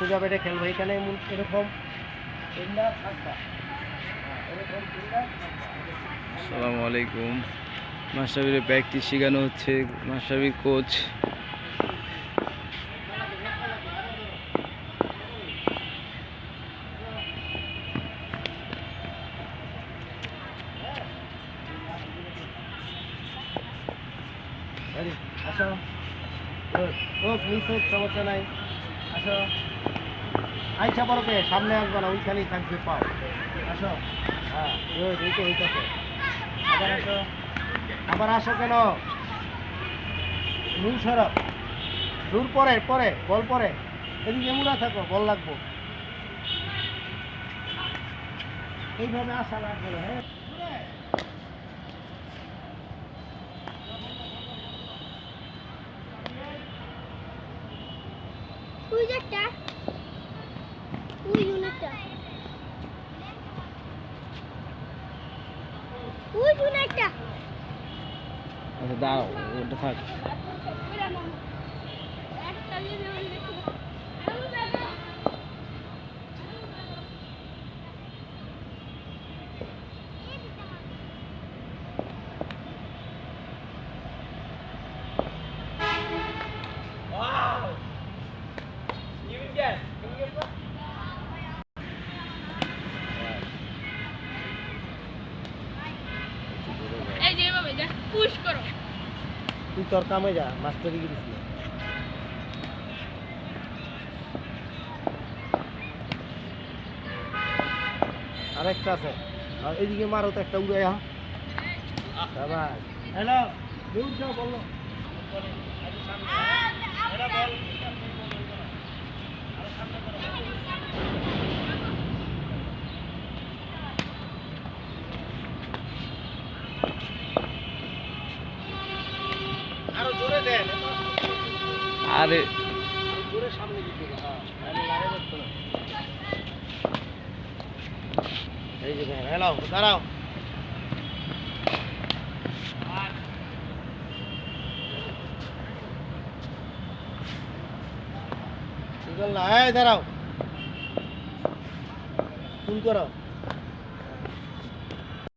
সোজা বেটে খেলবো এখানে এরকম তিনটা সাতটা এরকম তিনটা আসসালামু আলাইকুম। মাশরাফির প্র্যাকটিস শেখানো হচ্ছে, মাশরাফির কোচ। আসো ও প্লিজ হোক সমস্যা নাই আসো আইসা পড়বে সামনে আসবে না ওইখানেই থাকবে পাও আসো হ্যাঁ এই তো হইতেছে আবার আসো আবার আসো কেন মূল সরব দূর পরে পরে বল পরে এদিকে এমন না থাকো বল লাগবো এইভাবে আসা লাগবে না হ্যাঁ ওই একটা ওই ইউনিটটা ওই ইউনিটটা আচ্ছা দাও, ওটা থাক। একটা দিয়ে এই যে এভাবে যা পুশ করো তুই তোর কামে যা মাস্টারি গিয়েছিস না আরেকটা আছে আর এদিকে মারো তো একটা উড়ে বাবা হ্যালো দূর যাও বলো আরো জোরে দেন আরে জোরে সামনে দিতে আমি লারে দেখতে না এই যে ভাই হ্যালো দাঁড়াও ঠিক না এই দাঁড়াও ফোন করো